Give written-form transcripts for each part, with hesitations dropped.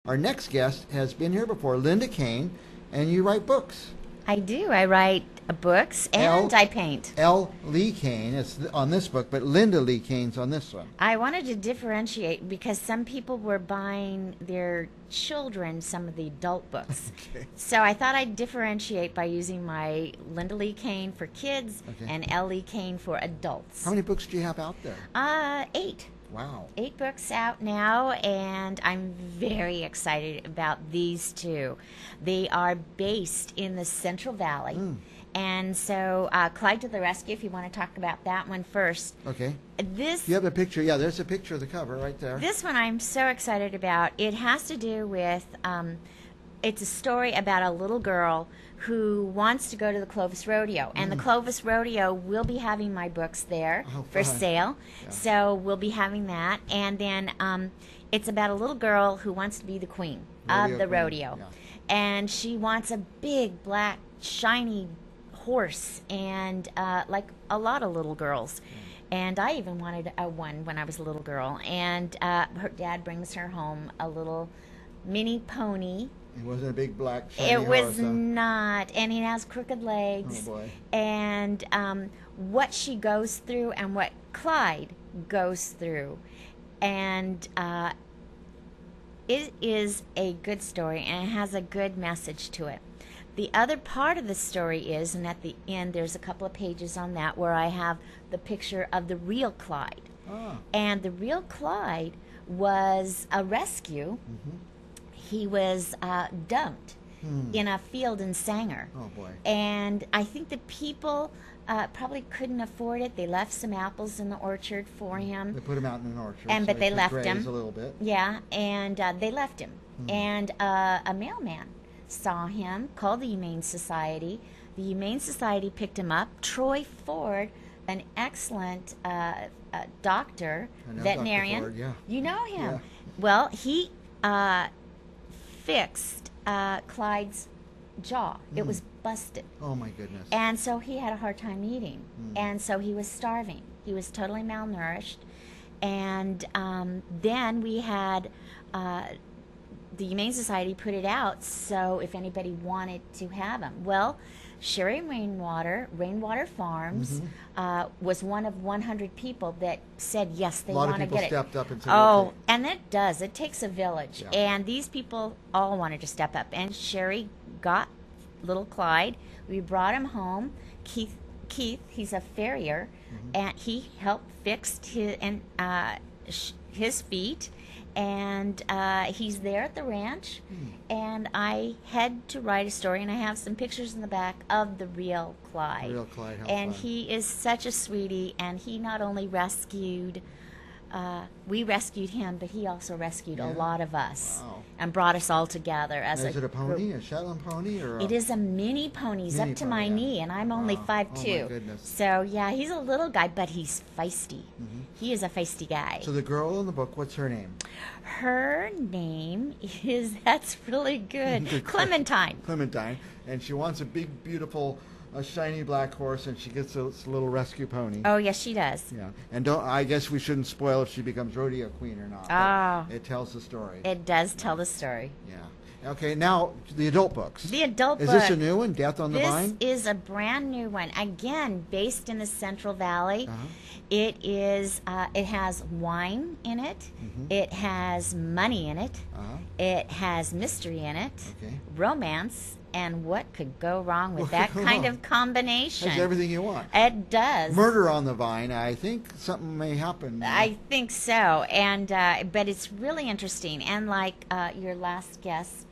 Our next guest has been here before, Linda Kane, and you write books. I do. I write books and I paint. L. Lee Kane is on this book, but Linda Lee Kane's on this one. I wanted to differentiate because some people were buying their children some of the adult books. Okay. So I thought I'd differentiate by using my Linda Lee Kane for kids and L. Lee Kane for adults. How many books do you have out there? 8. Wow. 8 books out now, and I'm very excited about these two. They are based in the Central Valley. And so, Clyde to the Rescue, if you want to talk about that one first. Okay. This, you have a picture. Yeah, there's a picture of the cover right there. This one I'm so excited about. It has to do with, it's a story about a little girl who wants to go to the Clovis Rodeo. And the Clovis Rodeo will be having my books there for sale. Yeah. So we'll be having that. And then it's about a little girl who wants to be the queen of the rodeo. Yeah. And she wants a big, black, shiny horse, and like a lot of little girls. And I even wanted one when I was a little girl. And her dad brings her home a little mini pony. It wasn't a big black shiny It was horse, huh? not, and he has crooked legs. Oh boy! And what she goes through, and what Clyde goes through, and it is a good story, and it has a good message to it. The other part of the story is, and at the end, there's a couple of pages on that where I have the picture of the real Clyde, and the real Clyde was a rescue. He was dumped in a field in Sanger. Oh, boy. And I think the people probably couldn't afford it. They left some apples in the orchard for him. They put him out in an orchard. But they left him. A little bit. Yeah, and they left him. And a mailman saw him, called the Humane Society. The Humane Society picked him up. Troy Ford, an excellent doctor, veterinarian. Dr. Ford, yeah. You know him. Yeah. Well, he fixed Clyde's jaw. It was busted. Oh, my goodness. And so he had a hard time eating. And so he was starving. He was totally malnourished. And then we had the Humane Society put it out so if anybody wanted to have him. Well, Sherry Rainwater Farms was one of 100 people that said yes, they want to get it. A lot of people stepped up and said, okay. And it does. It takes a village. Yeah. And these people all wanted to step up. And Sherry got little Clyde. We brought him home. Keith, he's a farrier, and he helped fix his feet. And he's there at the ranch, and I had to write a story, and I have some pictures in the back of the real Clyde. Real Clyde, how and fun. He is such a sweetie, and he not only rescued, we rescued him, but he also rescued a lot of us. Wow. And brought us all together as Is it a pony, a Shetland pony? Or It is a mini pony. He's up to my knee, and I'm only 5'2". Oh, my goodness. So, yeah, he's a little guy, but he's feisty. He is a feisty guy. So the girl in the book, what's her name? Her name is, that's really good, Clementine. Clementine. And she wants a big, beautiful, shiny black horse, and she gets a little rescue pony. Oh, yes, she does. Yeah. And I guess we shouldn't spoil if she becomes rodeo queen or not. Oh. It tells the story. It does tell the story. Yeah. Okay, now the adult books. The adult book. Is this a new one, Death on the Vine? This is a brand new one. Again, based in the Central Valley. It is. It has wine in it. It has money in it. It has mystery in it. Romance. And what could go wrong with that kind of combination? That's everything you want. It does. Murder on the Vine. I think something may happen. I think so. And but it's really interesting. And like your last guest,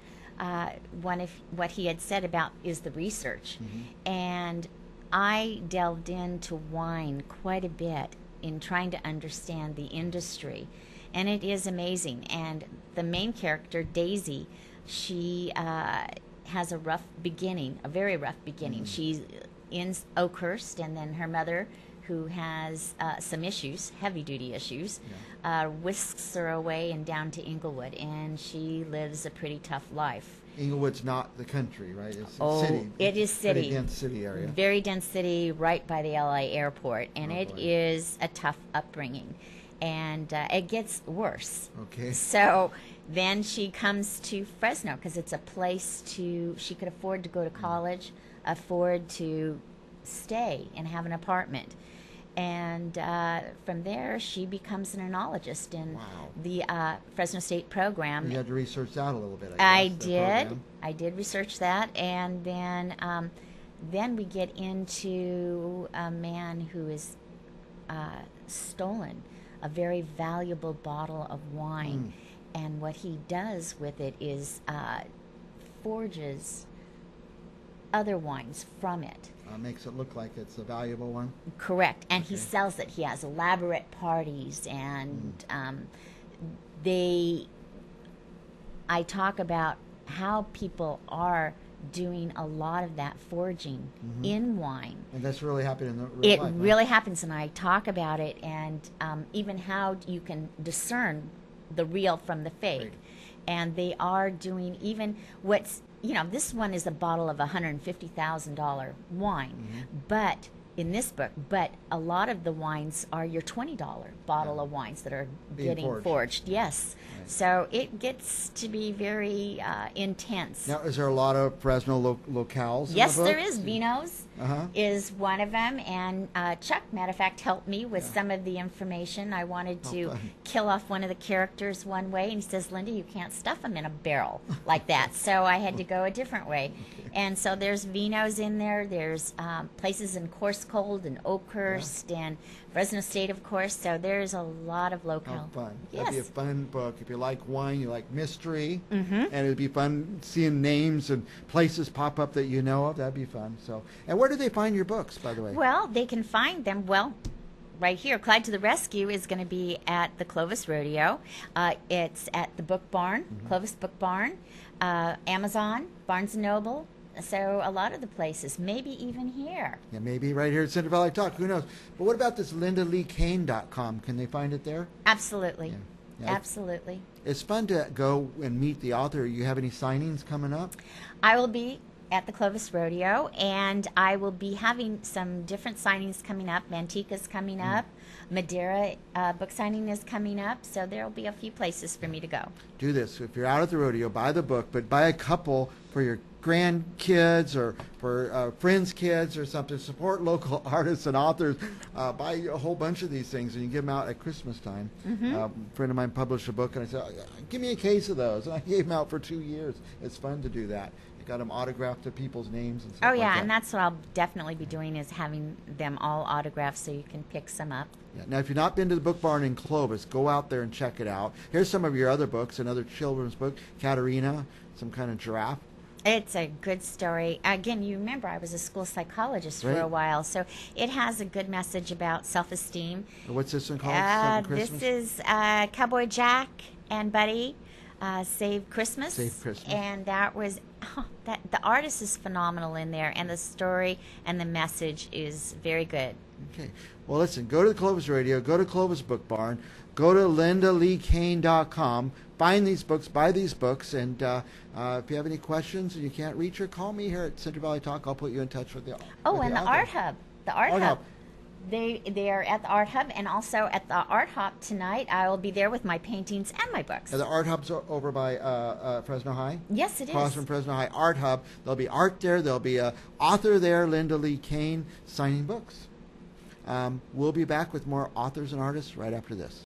one of what he had said about is the research. And I delved into wine quite a bit in trying to understand the industry. And it is amazing. And the main character, Daisy, she has a rough beginning, a very rough beginning. She's in Oakhurst, and then her mother, who has some issues, heavy-duty issues, whisks her away and down to Inglewood, and she lives a pretty tough life. Inglewood's not the country, right? It's city. It is city. Very dense city area. Very dense city, right by the LA airport, and it is a tough upbringing. And it gets worse. Okay. So Then she comes to Fresno because it's a place she could afford to go to college, afford to stay and have an apartment. And from there, she becomes an enologist in the Fresno State program. You had to research that a little bit, I guess, did. I did research that. And then we get into a man who has stolen a very valuable bottle of wine. And what he does with it is forges other wines from it. Makes it look like it's a valuable one. Correct. And he sells it. He has elaborate parties, and I talk about how people are doing a lot of that forging in wine. And that's really happening in the real life. It really happens, and I talk about it, and even how you can discern the real from the fake. Right. And they are doing even what's, this one is a bottle of $150,000 wine, but in this book, but a lot of the wines are your $20 bottle of wines that are getting forged. Yes. Right. So it gets to be very intense. Now, is there a lot of Fresno locales? Yes, in the book? there is. Vino's is one of them, and Chuck, matter of fact, helped me with some of the information. I wanted to kill off one of the characters one way, and he says, "Linda, you can't stuff them in a barrel like that." So I had to go a different way. And so there's Vino's in there. There's places in Coarse Cold and Oakhurst and Fresno State, of course. So there's a lot of local. Oh, fun. Yes. That'd be a fun book. If you like wine, you like mystery, and it'd be fun seeing names and places pop up that you know of. That'd be fun. So, and where do they find your books, by the way? Well, they can find them, right here. Clyde to the Rescue is going to be at the Clovis Rodeo. It's at the Book Barn, Clovis Book Barn, Amazon, Barnes & Noble. So a lot of the places, maybe even here. Yeah, maybe right here at Central Valley Talk. Who knows? But what about this LindaLeeKane.com? Can they find it there? Absolutely. Yeah. Absolutely. It's fun to go and meet the author. You have any signings coming up? I will be at the Clovis Rodeo, and I will be having some different signings coming up. Manteca's coming up. Madera book signing is coming up, so there will be a few places for me to go. Do this. If you're out at the rodeo, buy the book, but buy a couple for your grandkids or for friends' kids or something. Support local artists and authors. Buy a whole bunch of these things, and you give them out at Christmas time. A friend of mine published a book, and I said, give me a case of those. And I gave them out for 2 years. It's fun to do that. I got them autographed to people's names and stuff Oh, yeah, like that. and that's what I'll definitely be doing, is having them all autographed so you can pick some up. Yeah. Now, if you've not been to the Book Barn in Clovis, go out there and check it out. Here's some of your other books, another children's book, Katerina, some kind of giraffe. It's a good story. Again, you remember I was a school psychologist for a while, so it has a good message about self-esteem. What's this one called? This is Cowboy Jack and Buddy Save Christmas. Save Christmas. And that was, the artist is phenomenal in there, and the story and the message is very good. Okay. Well, listen, go to the Clovis Radio, go to Clovis Book Barn, go to LindaLeeKane.com, find these books, buy these books, and if you have any questions and you can't reach her, call me here at Central Valley Talk. I'll put you in touch with the and the Art Hub. The Art Hub. They are at the Art Hub, and also at the Art Hop tonight. I will be there with my paintings and my books. The Art Hub's over by Fresno High? Yes, it is. Across from Fresno High Art Hub. There'll be art there. There'll be an author there, Linda Lee Kane, signing books. We'll be back with more authors and artists right after this.